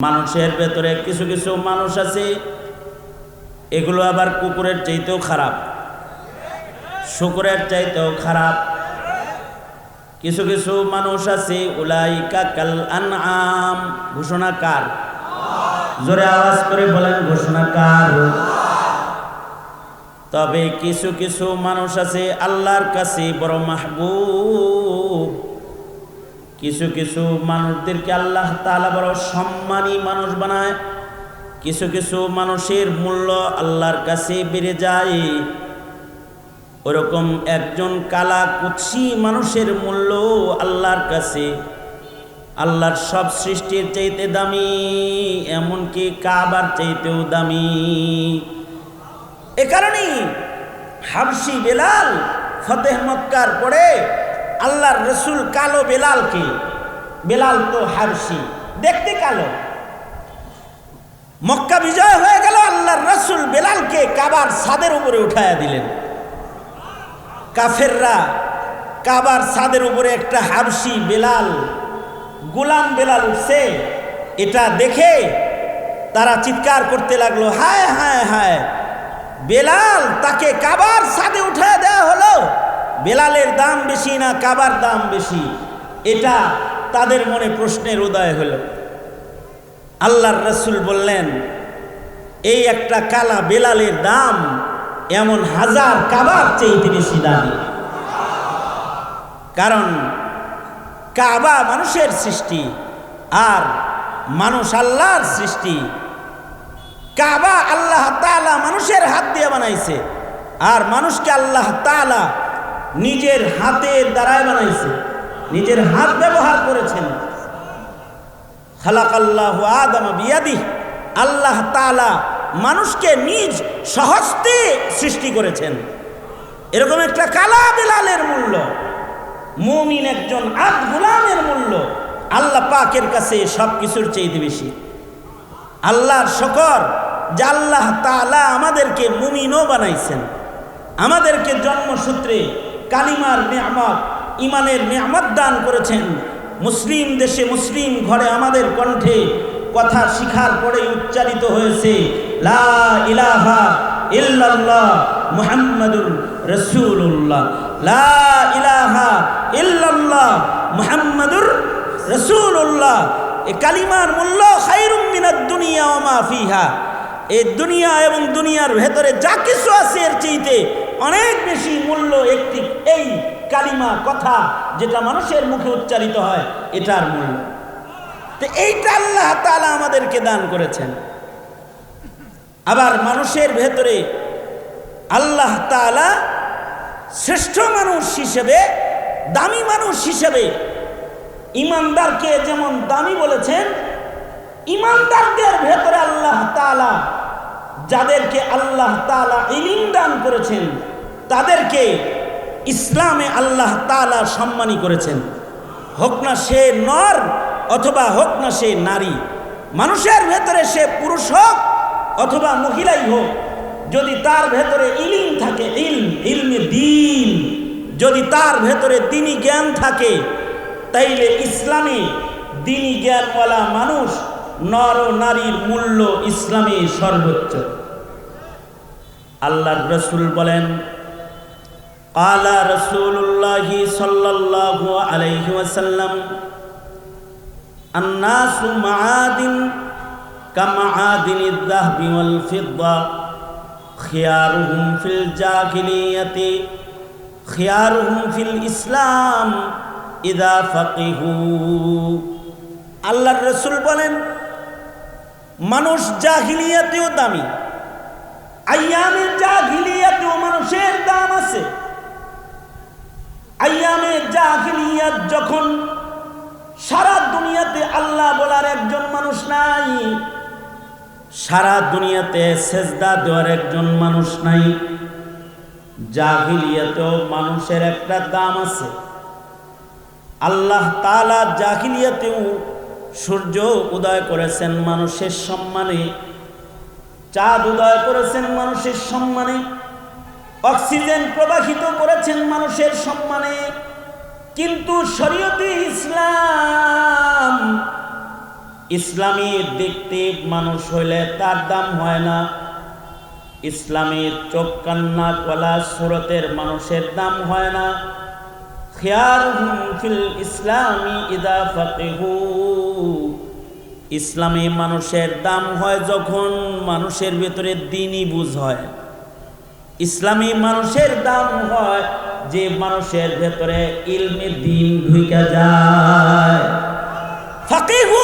মানুষের ভেতরে কিছু কিছু মানুষ আছে, এগুলো আবার কুকুরের চাইতেও খারাপ, শুকরের চাইতেও খারাপ। কিছু কিছু মানুষ আছে উলাইকা কাল আনআম। ঘোষণা কার? জোরে আওয়াজ করে বলেন ঘোষণা কার? তবে কিছু কিছু মানুষ আছে আল্লাহর কাছে বড় মাহবুব। কিছু কিছু মানুষদেরকে আল্লাহ তাআলা বড় সম্মানী মানুষ বানায়। কিছু কিছু মানুষের মূল্য আল্লাহর কাছে বেড়ে যায়। ওরকম একজন কালা কুৎসি মানুষের মূল্য আল্লাহর কাছে আল্লাহর সব সৃষ্টির চাইতে দামি, এমনকি কাবার চাইতেও দামি। এ কারণেই হাবশি বেলাল ফতেহ মক্কার পরে আল্লাহর রসুল কালো বেলালকে, বেলাল তো হাবশি, দেখতে কালো, মক্কা বিজয় হয়ে গেল, আল্লাহর রসুল বেলালকে কাবার ছাদের উপরে উঠায়া দিলেন। কাফেররা কাবার ছাদের উপরে একটা হাবশি বেলাল, গোলাম বেলাল উঠছে, এটা দেখে তারা চিৎকার করতে লাগলো, হায় হায় হায়, বেলাল তাকে কাবার ছাদে উঠায় দেওয়া হলো, বেলালের দাম বেশি না কাবার দাম বেশি? এটা তাদের মনে প্রশ্নের উদয় হলো। আল্লাহর রসুল বললেন, এই একটা কালা বেলালের দাম এমন হাজার কাবার চাইতে বেশি দামি। কারণ কাবা মানুষের সৃষ্টি আর মানুষ আল্লাহর সৃষ্টি। কাবা আল্লাহ তাআলা মানুষের হাত দিয়ে বানাইছে, আর মানুষকে আল্লাহ তাআলা নিজের হাতের দ্বারাই বানাইছে, নিজের হাত ব্যবহার করেছেন। খালাকাল্লাহু আদামা বিয়াদিহি, আল্লাহ তাআলা মানুষকে নিজ স্বহস্তে সৃষ্টি করেছেন। এরকম একটা কালা বেলালের মূল্য, মুমিন একজন আব্দ গোলামের মূল্য আল্লাহ পাকের কাছে সব কিছুর চাইতে বেশি। আল্লাহর শুকর যে আল্লাহ তাআলা আমাদেরকে মুমিনও বানাইছেন, আমাদেরকে জন্মসূত্রে কালিমার নিয়ামত, ইমানের নিয়ামত দান করেছেন। মুসলিম দেশে মুসলিম ঘরে আমাদের কণ্ঠে কথা শিখার পরে উচ্চারিত হয়েছে লা ইলাহা ইল্লাল্লাহ মুহাম্মাদুর রাসূলুল্লাহ, লা ইলাহা ইল্লাল্লাহ মুহাম্মাদুর রাসূলুল্লাহ। এই কালিমার মূল্য খায়রুম মিনাদ দুনিয়া ওয়া মা ফিহা, এই দুনিয়া এবং দুনিয়ার ভেতরে যা কিছু আছে এর চাইতে অনেক বেশি মূল্য একটি এই কালিমা, কথা যেটা মানুষের মুখে উচ্চারিত হয়, এটার মূল্য। তো এইটা আল্লাহ তাআলা আমাদেরকে দান করেছেন। আবার মানুষের ভেতরে আল্লাহ তাআলা শ্রেষ্ঠ মানুষ হিসেবে, দামি মানুষ হিসেবে ইমানদারকে যেমন দামি বলেছেন, ইমানদারদের ভেতরে আল্লাহ তাআলা যাদেরকে আল্লাহ তাআলা ইলম দান করেছেন তাদেরকে ইসলামে আল্লাহ তাআলা সম্মানী করেছেন। হোক না সে নর অথবা হোক না সে নারী, মানুষের ভেতরে সে পুরুষ হোক অথবা মহিলাই হোক, যদি তার ভেতরে ইলম থাকে, ইলমে দ্বীন, যদি তার ভেতরে দ্বীনি জ্ঞান থাকে, তাইলে ইসলামে দ্বীনি জ্ঞানওয়ালা মানুষ, নর ও নারীর মূল্য ইসলামে সর্বোচ্চ। আল্লাহর রাসূল বলেন, ক্বালা রাসূলুল্লাহি সাল্লাল্লাহু আলাইহি ওয়াসাল্লাম, আন-নাসু মাআদিন কামাআদিনিদ যাহবি ওয়াল ফিদ্দা, খিয়ারুহুম ফিল জাহিলিয়াতি খিয়ারুহুম ফিল ইসলাম ইযা ফাকিহু। আল্লাহর রাসূল বলেন, মানুষ জাহিলিয়াতেও দামি, আইয়ামে জাহিলিয়াতেও মানুষের দাম আছে। আইয়ামে জাহিলিয়াত যখন সারা দুনিয়াতে আল্লাহ বলার একজন মানুষ নাই, সারা দুনিয়াতে সেজদা দেওয়ার একজন মানুষ নাই, জাহিলিয়াতেও মানুষের একটা দাম আছে। আল্লাহ তাআলা জাহিলিয়াতেও সূর্য উদয় করেছেন মানুষের সম্মানে, চাঁদ উদয় করেছেন মানুষের সম্মানে, অক্সিজেন প্রবাহিত করেছেন মানুষের সম্মানে। কিন্তু শরীয়তে ইসলাম ইসলামী দেখতে মানুষ হইলে তার দাম হয় না, ইসলামের চোখ কান্না কলা সুরতের মানুষের দাম হয় না। খিয়ারুহুম ফিল ইসলামি ইদা ফাকিহু, ইসলামী মানুষের দাম হয় যখন মানুষের ভেতরে দ্বীনি বুঝ হয়। ইসলামী মানুষের দাম হয় যে মানুষের ভেতরে ইলমে দ্বীন ঢুকে যায়। ফাকিহু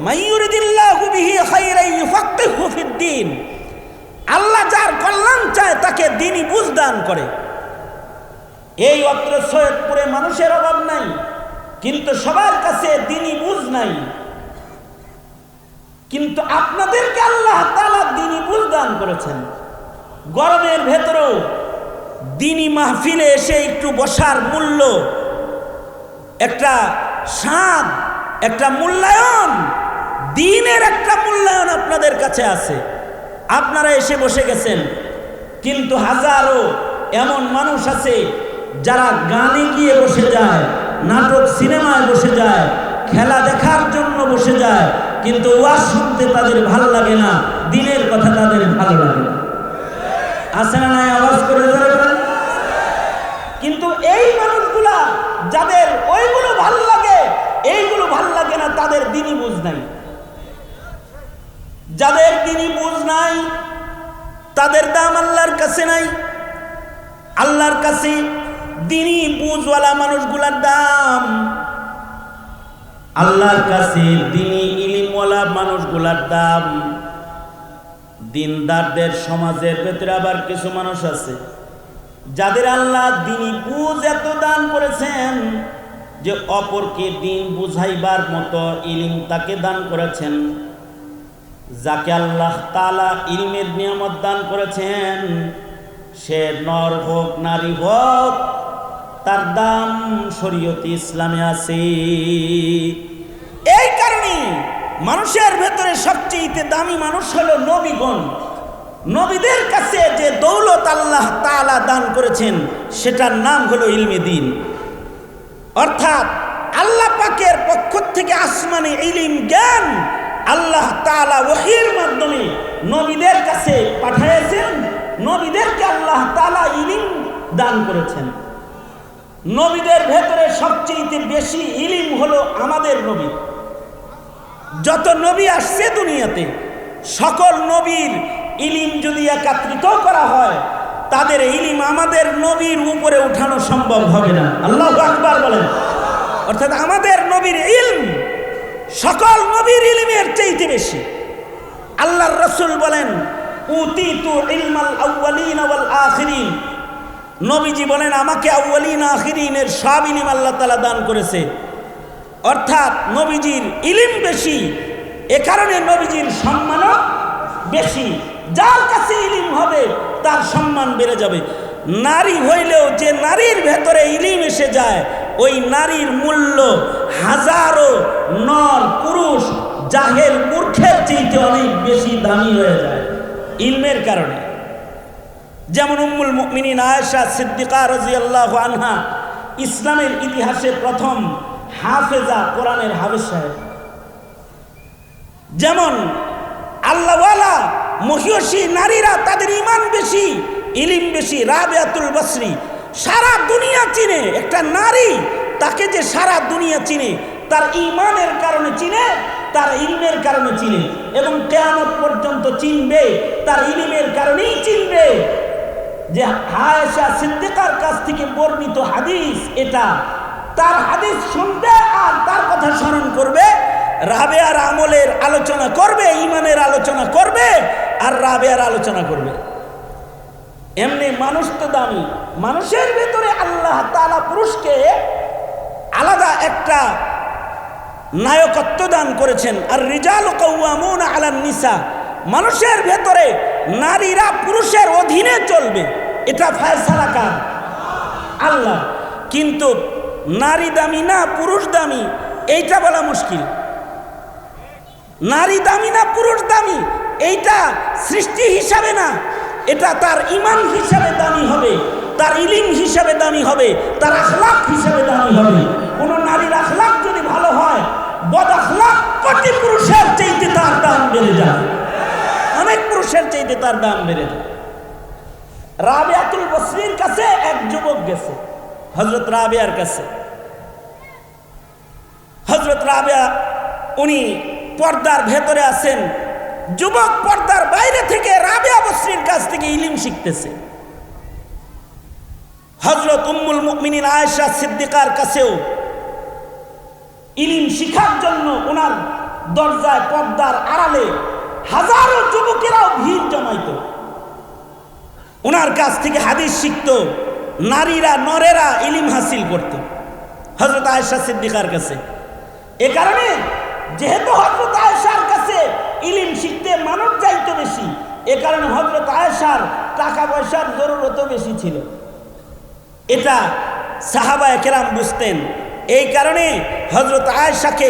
মাইয়ুরিদিল্লাহু বিহি খায়রান ইউফাক্কিহু ফিদ্দীন, আল্লাহ যার কল্যাণ চায় তাকে দ্বীনি বুঝ দান করে। এই অত্র সৈয়দপুরে মানুষের অভাব নাই, কিন্তু সবার কাছে দ্বীনি বুঝ নাই। কিন্তু আপনাদেরকে আল্লাহ তাআলা দ্বীনি বুঝ দান করেছেন। গরমের ভেতরেও দ্বীনি মাহফিলে এসে একটু বসার মূল্য, একটা স্বাদ, একটা মূল্যায়ন, দ্বীনের একটা মূল্যায়ন আপনাদের কাছে আছে। আপনারা এসে বসে গেছেন, কিন্তু হাজারো এমন মানুষ আছে যারা গানে গিয়ে বসে যায়, নাটক সিনেমায় বসে যায়, খেলা দেখার জন্য বসে যায়, কিন্তু ওয়াজ শুনতে তাদের ভালো লাগে না, দ্বীনের কথা তাদের ভালো লাগে না। আছে না নাই? আওয়াজ করে বলেন। কিন্তু এই মানুষগুলা যাদের ওইগুলো ভাল লাগে, এইগুলো ভাল লাগে না, তাদের দ্বীনি বুঝ নাই। যাদের দ্বীনি বুঝ নাই তাদের দাম আল্লাহর কাছে নাই। আল্লাহর কাছে দ্বীনি বুঝওয়ালা মানুষগুলার দাম, আল্লাহর কাছে দ্বীনি ইলমওয়ালা মানুষগুলার দাম। দিনদারদের সমাজের ভেতরে আবার কিছু মানুষ আছে যাদের আল্লাহ দ্বীনি বুঝ এত দান করেছেন যে অপরকে দ্বীন বুঝাইবার মতো ইলম তাকে দান করেছেন। যাকে আল্লাহ তাআলা ইলমের নিয়ামত দান করেছেন, সে নর হোক নারী হোক, তার দাম শরীয়তে ইসলামে আছে। এই কারণে মানুষের ভেতরে সবচেয়ে দামি মানুষ হলো নবীগণ। নবীদের কাছে যে দৌলত আল্লাহ তাআলা দান করেছেন সেটার নাম হলো ইলমে দ্বীন। অর্থাৎ আল্লাহ পাকের পক্ষ থেকে আসমানে ইলম জ্ঞান আল্লাহ তাআলা ওহীর মাধ্যমে নবীদের কাছে পাঠিয়েছেন। নবীদেরকে আল্লাহ তাআলা ইলম দান করেছেন। নবীদের ভেতরে সবচেয়ে বেশি ইলম হলো আমাদের নবী। যত নবী আসছে দুনিয়াতে, সকল নবীর ইলম যদি একত্রিত করা হয়, তাদের ইলম আমাদের নবীর উপরে উঠানো সম্ভব হবে না। আল্লাহু আকবার বলেন। অর্থাৎ আমাদের নবীর ইলম সকল নবীর ইলমের চাইতে বেশি। আল্লাহর রাসূল বলেন, উতিতু ইলমাল আউয়ালিন ওয়াল আখিরিন। নবীজি বলেন, আমাকে আউয়ালিন আখিরিনের সব ইলম আল্লাহ তাআলা দান করেছে। অর্থাৎ নবীজির ইলম বেশি, এ কারণে নবীজির সম্মানও বেশি। যার কাছে ইলম হবে তার সম্মান বেড়ে যাবে। নারী হইলেও যে নারীর ভেতরে ইলম এসে যায়, ওই নারীর মূল্য হাজারো নর পুরুষ জাহেল মূর্খের চাইতে অনেক বেশি দামি হয়ে যায় ইলমের কারণে। যেমন উম্মুল মুমিনিন আয়েশা সিদ্দিকা রাদিয়াল্লাহু আনহা ইসলামের ইতিহাসে প্রথম হাফেজা, কোরআনের হাফেজ সাহেব। যেমন আল্লাহওয়ালা মহিয়সী নারীরা, তাদের ঈমান বেশি, ইলম বেশি। রাবিয়াতুল বসরি সারা দুনিয়া চিনে। একটা নারী, তাকে যে সারা দুনিয়া চিনে, তার ঈমানের কারণে চিনে, তার ইলমের কারণে চিনে, এবং কিয়ামত পর্যন্ত চিনবে, তার ইলমের কারণেই চিনবে। যে আয়েশা সিদ্দিকার কাছ থেকে বর্ণিত হাদিস এটা, তার হাদিস শুনবে আর তার কথা স্মরণ করবে, রাবেয়ার আমলের আলোচনা করবে, ঈমানের আলোচনা করবে, আর রাবেয়ার আলোচনা করবে। এমনি মানুষ তো দামি। মানুষের ভেতরে আল্লাহ তাআলা পুরুষকে আলাদা একটা নায়কত্ব দান করেছেন। আর রিজালু কাওয়ামুনা আলান নিসা, মানুষের ভেতরে নারীরা পুরুষের অধীনে চলবে, এটা ফয়সালা কার? আল্লাহ। কিন্তু নারী দামি না পুরুষ দামি, এইটা বলা মুশকিল। নারী দামি না পুরুষ দামি, এইটা সৃষ্টি হিসাবে না, এটা তার ঈমান হিসাবে দামি হবে, তার ইলম হিসাবে দামি হবে, তার আখলাক হিসাবে দামি হবে। কোন নারীর আখলাক যদি ভালো হয়, বদ আখলাক কোটি পুরুষের চাইতে তার দাম বেড়ে যায়, অনেক পুরুষের চাইতে তার দাম বেড়ে যায়। রাবিয়াতুল বসরির কাছে এক যুবক গেছে, হযরত রাবিয়ার কাছে। হযরত রাবিয়া উনি পর্দার ভেতরে আছেন, যুবক পর্দার বাইরে থেকে রাবিয়া বসরির কাছ থেকে ইলম শিখতেছে। হযরত উম্মুল মুমিনিন আয়েশা সিদ্দিকার কাছেও ইলম শিখার জন্য ওনার দরজায় পর্দার আড়ালে হাজারো যুবকেরাও ভিড় জমাইত, ওনার কাছ থেকে হাদিস শিখত, নারীরা নরেরা ইলম হাসিল করত হযরত আয়েশা সিদ্দিকার কাছে। এ কারণে যেহেতু হযরত আয়েশার কাছে ইলম শিখতে মানুষ যাইতো বেশি, এ কারণে হযরত আয়েশার টাকা পয়সার জরুরতও বেশি ছিল, এটা সাহাবায়ে কেরাম বুঝতেন। এই কারণে হযরত আয়েশাকে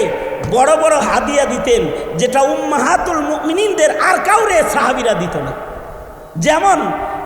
বড় বড় হাদিয়া দিতেন, যেটা উম্মাহাতুল মুমিনিনদের আর কাউরে সাহাবীরা দিত না। যেমন